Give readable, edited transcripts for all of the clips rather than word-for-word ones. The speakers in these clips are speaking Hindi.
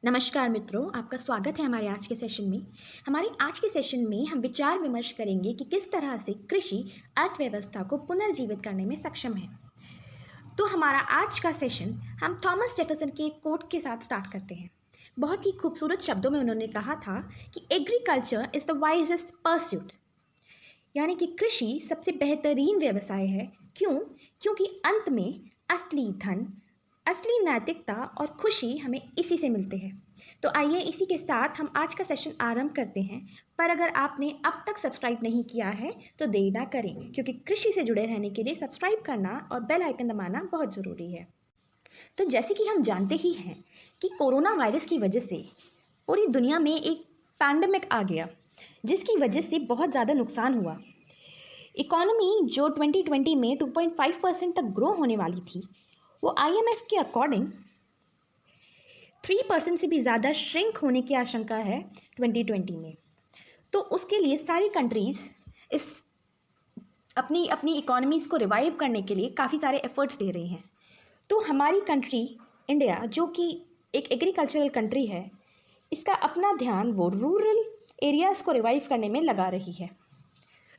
नमस्कार मित्रों, आपका स्वागत है हमारे आज के सेशन में। हमारे आज के सेशन में हम विचार विमर्श करेंगे कि किस तरह से कृषि अर्थव्यवस्था को पुनर्जीवित करने में सक्षम है। तो हमारा आज का सेशन हम थॉमस जेफरसन के एक कोट के साथ स्टार्ट करते हैं। बहुत ही खूबसूरत शब्दों में उन्होंने कहा था कि agriculture is the wisest pursuit, यानी कि कृषि सबसे बेहतरीन व्यवसाय है। क्यों? क्योंकि अंत में असली धन, असली नैतिकता और खुशी हमें इसी से मिलते हैं। तो आइए इसी के साथ हम आज का सेशन आरंभ करते हैं। पर अगर आपने अब तक सब्सक्राइब नहीं किया है तो देर ना करें, क्योंकि कृषि से जुड़े रहने के लिए सब्सक्राइब करना और बेल आइकन दबाना बहुत ज़रूरी है। तो जैसे कि हम जानते ही हैं कि कोरोना वायरस की वजह से पूरी दुनिया में एक पैंडेमिक आ गया, जिसकी वजह से बहुत ज़्यादा नुकसान हुआ। इकॉनमी जो 2020 में 2.5% तक ग्रो होने वाली थी, वो IMF के अकॉर्डिंग 3% से भी ज़्यादा श्रिंक होने की आशंका है 2020 में। तो उसके लिए सारी कंट्रीज़ इस अपनी अपनी इकोनॉमीज़ को रिवाइव करने के लिए काफ़ी सारे एफर्ट्स दे रही हैं। तो हमारी कंट्री इंडिया, जो कि एक एग्रीकल्चरल कंट्री है, इसका अपना ध्यान वो रूरल एरियाज़ को रिवाइव करने में लगा रही है।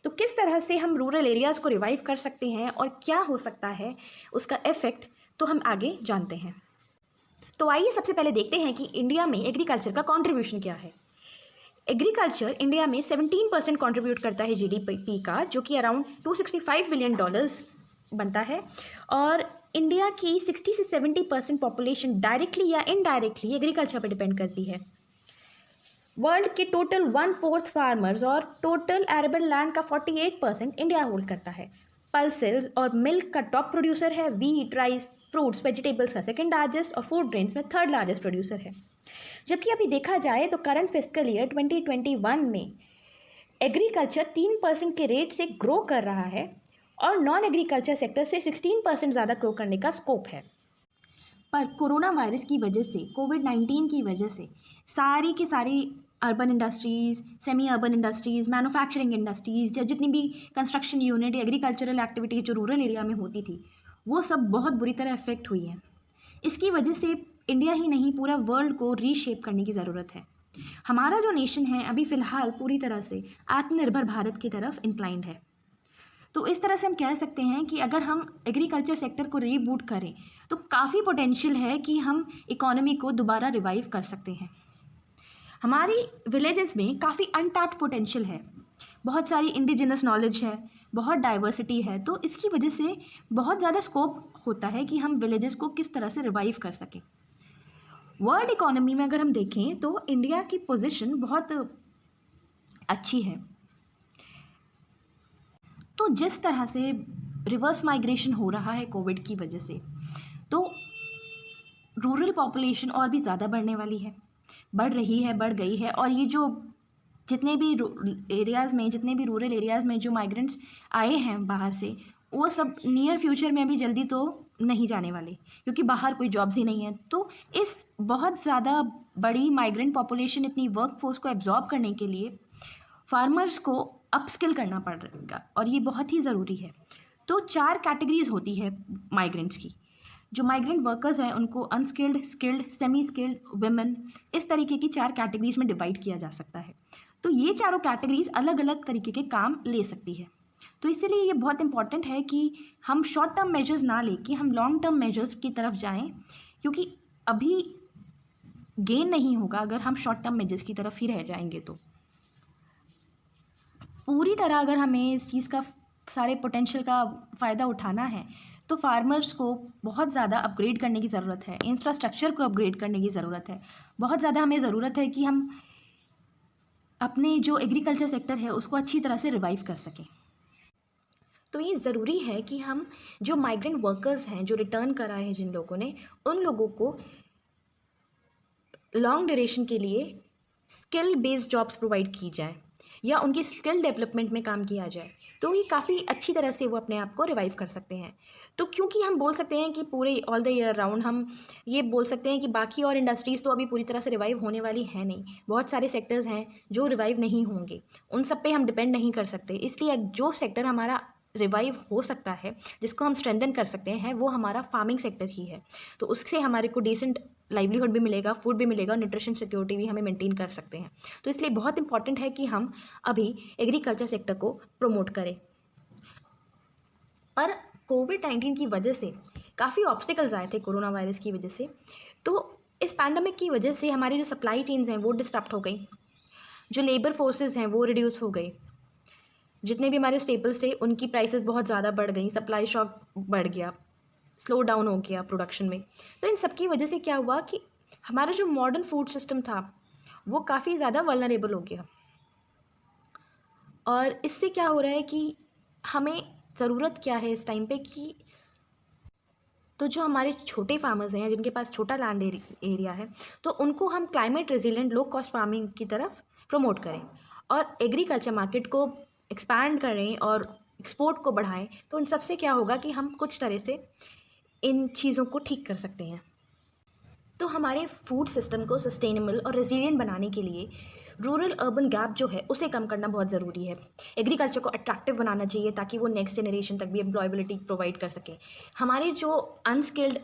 तो किस तरह से हम रूरल एरियाज़ को रिवाइव कर सकते हैं और क्या हो सकता है उसका इफ़ेक्ट, तो हम आगे जानते हैं। तो आइए सबसे पहले देखते हैं कि इंडिया में एग्रीकल्चर का कंट्रीब्यूशन क्या है। एग्रीकल्चर इंडिया में 17% कंट्रीब्यूट करता है GDP का, जो कि अराउंड $265 बिलियन बनता है। और इंडिया की 60 से 70% पॉपुलेशन डायरेक्टली या इनडायरेक्टली एग्रीकल्चर पर डिपेंड करती है। वर्ल्ड के टोटल 1/4 फार्मर्स और टोटल एरेबल लैंड का 48% इंडिया होल्ड करता है। पल्सेस और मिल्क का टॉप प्रोड्यूसर है। वीट, राइस, फ्रूट्स, वेजिटेबल्स का सेकंड लार्जेस्ट और फूड ग्रेन्स में थर्ड लार्जेस्ट प्रोड्यूसर है। जबकि अभी देखा जाए तो करंट फिस्कल ईयर 2021 में एग्रीकल्चर 3% के रेट से ग्रो कर रहा है और नॉन एग्रीकल्चर सेक्टर से 16% ज़्यादा ग्रो करने का स्कोप है। पर कोरोना वायरस की वजह से, कोविड-19 की वजह से सारी की सारी urban industries, semi urban industries, manufacturing industries या जितनी भी कंस्ट्रक्शन यूनिट या एग्रीकल्चरल एक्टिविटीज़ जो रूरल एरिया में होती थी, वो सब बहुत बुरी तरह अफेक्ट हुई है। इसकी वजह से इंडिया ही नहीं, पूरा वर्ल्ड को रीशेप करने की ज़रूरत है। हमारा जो नेशन है अभी फ़िलहाल पूरी तरह से आत्मनिर्भर भारत की तरफ इंक्लाइंड है। तो इस तरह से हम कह सकते हैं कि अगर हम एग्रीकल्चर सेक्टर को रीबूट करें तो काफ़ी पोटेंशियल है कि हम इकोनॉमी को दोबारा रिवाइव कर सकते हैं। हमारी विलेजेस में काफ़ी अनटैप्ड पोटेंशियल है, बहुत सारी इंडिजिनस नॉलेज है, बहुत डाइवर्सिटी है। तो इसकी वजह से बहुत ज़्यादा स्कोप होता है कि हम विलेजेस को किस तरह से रिवाइव कर सकें। वर्ल्ड इकोनॉमी में अगर हम देखें तो इंडिया की पोजीशन बहुत अच्छी है। तो जिस तरह से रिवर्स माइग्रेशन हो रहा है कोविड की वजह से, तो रूरल पॉपुलेशन और भी ज़्यादा बढ़ने वाली है, बढ़ रही है, बढ़ गई है। और ये जो जितने भी एरियाज़ में, जितने भी रूरल एरियाज़ में जो माइग्रेंट्स आए हैं बाहर से, वो सब नियर फ्यूचर में अभी जल्दी तो नहीं जाने वाले, क्योंकि बाहर कोई जॉब्स ही नहीं है। तो इस बहुत ज़्यादा बड़ी माइग्रेंट पॉपुलेशन, इतनी वर्क फोर्स को एब्जॉर्ब करने के लिए फार्मर्स को अपस्किल करना पड़ेगा, और ये बहुत ही ज़रूरी है। तो 4 कैटेगरीज होती है माइग्रेंट्स की। जो माइग्रेंट वर्कर्स हैं उनको unskilled, skilled, semi skilled, women, इस तरीके की 4 कैटेगरीज में डिवाइड किया जा सकता है। तो ये चारों कैटेगरीज अलग अलग तरीके के काम ले सकती है। तो इसीलिए ये बहुत इंपॉर्टेंट है कि हम शॉर्ट टर्म मेजर्स ना लेके हम लॉन्ग टर्म मेजर्स की तरफ जाएं, क्योंकि अभी गेन नहीं होगा अगर हम शॉर्ट टर्म मेजर्स की तरफ ही रह जाएंगे। तो पूरी तरह अगर हमें इस चीज़ का, सारे पोटेंशियल का फ़ायदा उठाना है, तो फार्मर्स को बहुत ज़्यादा अपग्रेड करने की ज़रूरत है, इंफ्रास्ट्रक्चर को अपग्रेड करने की ज़रूरत है। बहुत ज़्यादा हमें ज़रूरत है कि हम अपने जो एग्रीकल्चर सेक्टर है उसको अच्छी तरह से रिवाइव कर सकें। तो ये ज़रूरी है कि हम जो माइग्रेंट वर्कर्स हैं, जो रिटर्न करा है जिन लोगों ने, उन लोगों को लॉन्ग ड्यूरेशन के लिए स्किल बेस्ड जॉब्स प्रोवाइड की जाए या उनकी स्किल डेवलपमेंट में काम किया जाए, तो ये काफ़ी अच्छी तरह से वो अपने आप को रिवाइव कर सकते हैं। तो क्योंकि हम बोल सकते हैं कि पूरे ऑल द ईयर राउंड हम ये बोल सकते हैं कि बाकी और इंडस्ट्रीज़ तो अभी पूरी तरह से रिवाइव होने वाली है नहीं, बहुत सारे सेक्टर्स हैं जो रिवाइव नहीं होंगे, उन सब पे हम डिपेंड नहीं कर सकते। इसलिए जो सेक्टर हमारा रिवाइव हो सकता है, जिसको हम स्ट्रेंथन कर सकते हैं, वो हमारा फार्मिंग सेक्टर ही है। तो उससे हमारे को डिसेंट लाइवलीहुड भी मिलेगा, फूड भी मिलेगा और न्यूट्रिशन सिक्योरिटी भी हमें मेंटेन कर सकते हैं। तो इसलिए बहुत इंपॉर्टेंट है कि हम अभी एग्रीकल्चर सेक्टर को प्रमोट करें। पर कोविड-19 की वजह से काफ़ी ऑब्स्टिकल्स आए थे कोरोना वायरस की वजह से। तो इस पैंडेमिक की वजह से हमारी जो सप्लाई चेन्स हैं वो डिस्टर्ब हो गई, जो लेबर फोर्सेस हैं वो रिड्यूस हो गई, जितने भी हमारे स्टेपल्स थे उनकी प्राइसेस बहुत ज़्यादा बढ़ गई, सप्लाई शॉक बढ़ गया, स्लो डाउन हो गया प्रोडक्शन में। तो इन सब की वजह से क्या हुआ कि हमारा जो मॉडर्न फूड सिस्टम था वो काफ़ी ज़्यादा वल्नरेबल हो गया। और इससे क्या हो रहा है कि हमें ज़रूरत क्या है इस टाइम पे कि तो जो हमारे छोटे फार्मर्स हैं जिनके पास छोटा लैंड एरिया है, तो उनको हम climate resilient low cost farming की तरफ प्रमोट करें और एग्रीकल्चर मार्केट को एक्सपैंड करें और एक्सपोर्ट को बढ़ाएं। तो इन सबसे क्या होगा कि हम कुछ तरह से इन चीज़ों को ठीक कर सकते हैं। तो हमारे फूड सिस्टम को सस्टेनेबल और रेजिलिएंट बनाने के लिए रूरल अर्बन गैप जो है उसे कम करना बहुत ज़रूरी है। एग्रीकल्चर को अट्रैक्टिव बनाना चाहिए ताकि वो नेक्स्ट जनरेशन तक भी एम्प्लॉयबिलिटी प्रोवाइड कर सके। हमारे जो अनस्किल्ड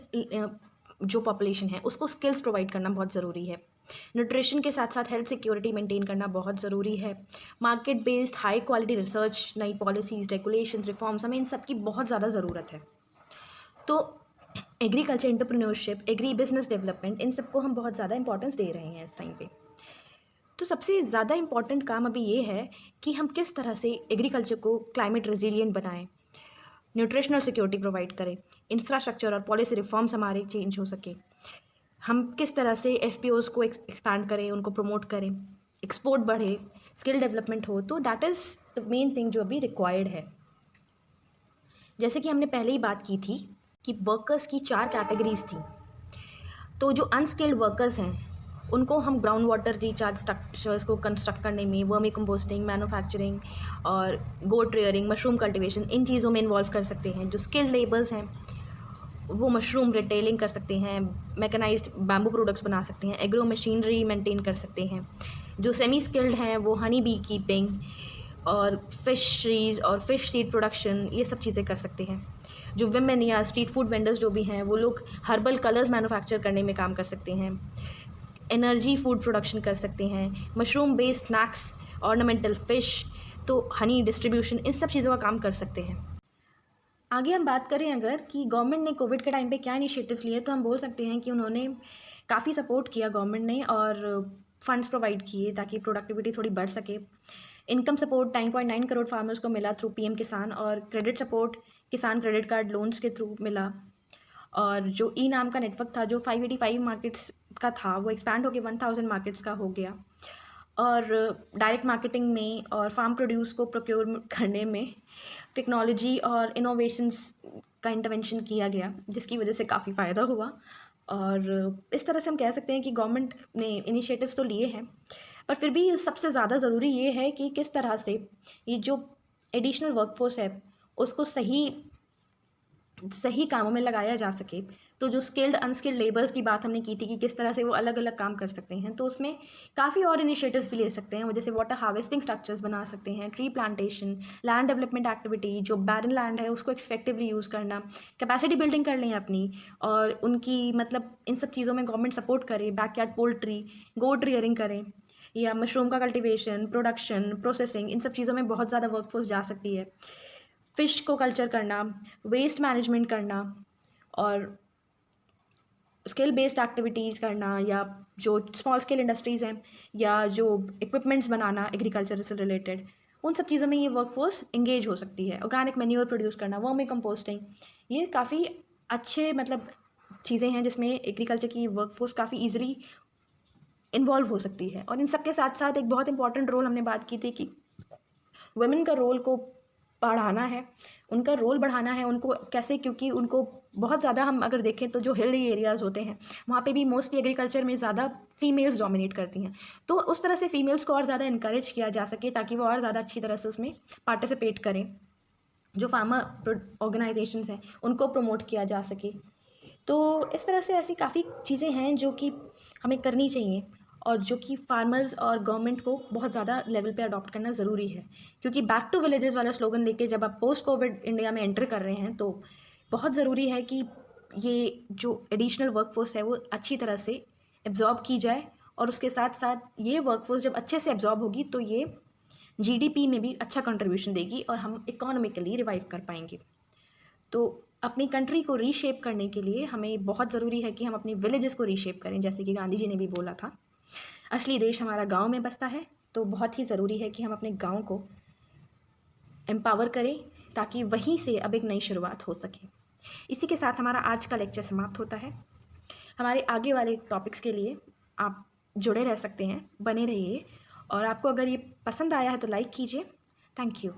जो पॉपुलेशन है उसको स्किल्स प्रोवाइड करना बहुत ज़रूरी है। न्यूट्रिशन के साथ साथ हेल्थ सिक्योरिटी मेंटेन करना बहुत ज़रूरी है। Market based high quality research, नई पॉलिसीज़, रेगुलेशंस, रिफॉर्म्स, हमें इन सब की बहुत ज़्यादा ज़रूरत है। तो agriculture entrepreneurship, agri business development, इन सबको हम बहुत ज़्यादा इंपॉर्टेंस दे रहे हैं इस टाइम पे। तो सबसे ज़्यादा इम्पॉर्टेंट काम अभी ये है कि हम किस तरह से एग्रीकल्चर को क्लाइमेट रेजिलिएंट बनाएं, न्यूट्रिशनल सिक्योरिटी प्रोवाइड करें, इंफ्रास्ट्रक्चर और पॉलिसी रिफॉर्म्स हमारे चेंज हो सके, हम किस तरह से एफपीओज़ को एक्सपैंड करें, उनको प्रमोट करें, एक्सपोर्ट बढ़े, स्किल डेवलपमेंट हो। तो that is the main thing जो अभी रिक्वायर्ड है। जैसे कि हमने पहले ही बात की थी कि वर्कर्स की 4 कैटेगरीज थी। तो जो अनस्किल्ड वर्कर्स हैं उनको हम ग्राउंड वाटर रिचार्ज स्ट्रक्चर्स को कंस्ट्रक्ट करने में, वर्मी कंपोस्टिंग, मैन्युफैक्चरिंग और गोट रेयरिंग, मशरूम कल्टीवेशन, इन चीज़ों में इन्वॉल्व कर सकते हैं। जो स्किल्ड लेबर्स हैं वो मशरूम रिटेलिंग कर सकते हैं, मैकेनाइज्ड बैम्बू प्रोडक्ट्स बना सकते हैं, एग्रो मशीनरी मेंटेन कर सकते हैं। जो सेमी स्किल्ड हैं वो हनी बी कीपिंग और फिशरीज और फिश सीड प्रोडक्शन, ये सब चीज़ें कर सकते हैं। जो विमेन या स्ट्रीट फूड वेंडर्स जो भी हैं वो लोग हर्बल कलर्स मैन्युफैक्चर करने में काम कर सकते हैं, एनर्जी फूड प्रोडक्शन कर सकते हैं, mushroom based snacks, ornamental fish, तो हनी डिस्ट्रीब्यूशन, इन सब चीज़ों का काम कर सकते हैं। आगे हम बात करें अगर कि गवर्नमेंट ने कोविड के टाइम पे क्या इनिशिएटिव्स लिए, तो हम बोल सकते हैं कि उन्होंने काफ़ी सपोर्ट किया गवर्नमेंट ने और फंड्स प्रोवाइड किए ताकि प्रोडक्टिविटी थोड़ी बढ़ सके। इनकम सपोर्ट 9.9 करोड़ फार्मर्स को मिला थ्रू पीएम किसान, और क्रेडिट सपोर्ट किसान क्रेडिट कार्ड लोन्स के थ्रू मिला। और जो ई नाम का नेटवर्क था जो 585 मार्केट्स का था वो एक्सपैंड होकर 1000 मार्केट्स का हो गया। और डायरेक्ट मार्केटिंग में और फार्म प्रोड्यूस को प्रोक्योर करने में टेक्नोलॉजी और इनोवेशंस का इंटरवेंशन किया गया, जिसकी वजह से काफ़ी फ़ायदा हुआ। और इस तरह से हम कह सकते हैं कि गवर्नमेंट ने इनिशिएटिव्स तो लिए हैं, पर फिर भी सबसे ज़्यादा ज़रूरी ये है कि किस तरह से ये जो एडिशनल वर्कफोर्स है उसको सही कामों में लगाया जा सके। तो जो स्किल्ड अनस्किल्ड लेबर्स की बात हमने की थी कि किस तरह से वो अलग अलग काम कर सकते हैं, तो उसमें काफ़ी और इनिशिएटिव्स भी ले सकते हैं। वो जैसे वाटर हार्वेस्टिंग स्ट्रक्चर्स बना सकते हैं, tree plantation, land development activity, जो बैरन लैंड है उसको इफेक्टिवली यूज़ करना, कैपेसिटी बिल्डिंग कर लें अपनी, और उनकी मतलब इन सब चीज़ों में गवर्नमेंट सपोर्ट करे। बैकयार्ड पोल्ट्री, गोट रियरिंग करें, या मशरूम का कल्टिवेशन, प्रोडक्शन, प्रोसेसिंग, इन सब चीज़ों में बहुत ज़्यादा वर्कफोर्स जा सकती है। फ़िश को कल्चर करना, वेस्ट मैनेजमेंट करना और स्किल बेस्ड एक्टिविटीज़ करना, या जो स्मॉल स्केल इंडस्ट्रीज़ हैं या जो इक्विपमेंट्स बनाना एग्रीकल्चर से रिलेटेड, उन सब चीज़ों में ये वर्कफोर्स इंगेज हो सकती है। ऑर्गेनिक मैन्योर प्रोड्यूस करना, वर्मी कंपोस्टिंग, ये काफ़ी अच्छे मतलब चीज़ें हैं जिसमें एग्रीकल्चर की वर्कफोर्स काफ़ी ईजिली इन्वॉल्व हो सकती है। और इन सब के साथ साथ एक बहुत इंपॉर्टेंट रोल हमने बात की थी कि वुमेन का रोल को बढ़ाना है, उनका रोल बढ़ाना है उनको कैसे, क्योंकि उनको बहुत ज़्यादा, हम अगर देखें तो जो हिली एरियाज़ होते हैं वहाँ पे भी मोस्टली एग्रीकल्चर में ज़्यादा फीमेल्स डोमिनेट करती हैं। तो उस तरह से फीमेल्स को और ज़्यादा इनकरेज किया जा सके ताकि वो और ज़्यादा अच्छी तरह से उसमें पार्टिसिपेट करें। जो फार्मर ऑर्गेनाइजेशंस हैं उनको प्रमोट किया जा सके। तो इस तरह से ऐसी काफ़ी चीज़ें हैं जो कि हमें करनी चाहिए और जो कि फार्मर्स और गवर्नमेंट को बहुत ज़्यादा लेवल पे अडॉप्ट करना ज़रूरी है। क्योंकि बैक टू विलेजेस वाला स्लोगन लेके जब आप पोस्ट कोविड इंडिया में एंटर कर रहे हैं तो बहुत ज़रूरी है कि ये जो एडिशनल वर्कफोर्स है वो अच्छी तरह से एब्जॉर्ब की जाए, और उसके साथ साथ ये वर्कफोर्स जब अच्छे से एब्जॉर्ब होगी तो ये जीडीपी में भी अच्छा कंट्रीब्यूशन देगी और हम इकोनॉमिकली रिवाइव कर पाएंगे। तो अपनी कंट्री को रीशेप करने के लिए हमें बहुत ज़रूरी है कि हम अपनी विलेजेस को रीशेप करें, जैसे कि गांधी जी ने भी बोला था, असली देश हमारा गांव में बसता है। तो बहुत ही ज़रूरी है कि हम अपने गांव को एम्पावर करें ताकि वहीं से अब एक नई शुरुआत हो सके। इसी के साथ हमारा आज का लेक्चर समाप्त होता है। हमारे आगे वाले टॉपिक्स के लिए आप जुड़े रह सकते हैं, बने रहिए, और आपको अगर ये पसंद आया है तो लाइक कीजिए। Thank you.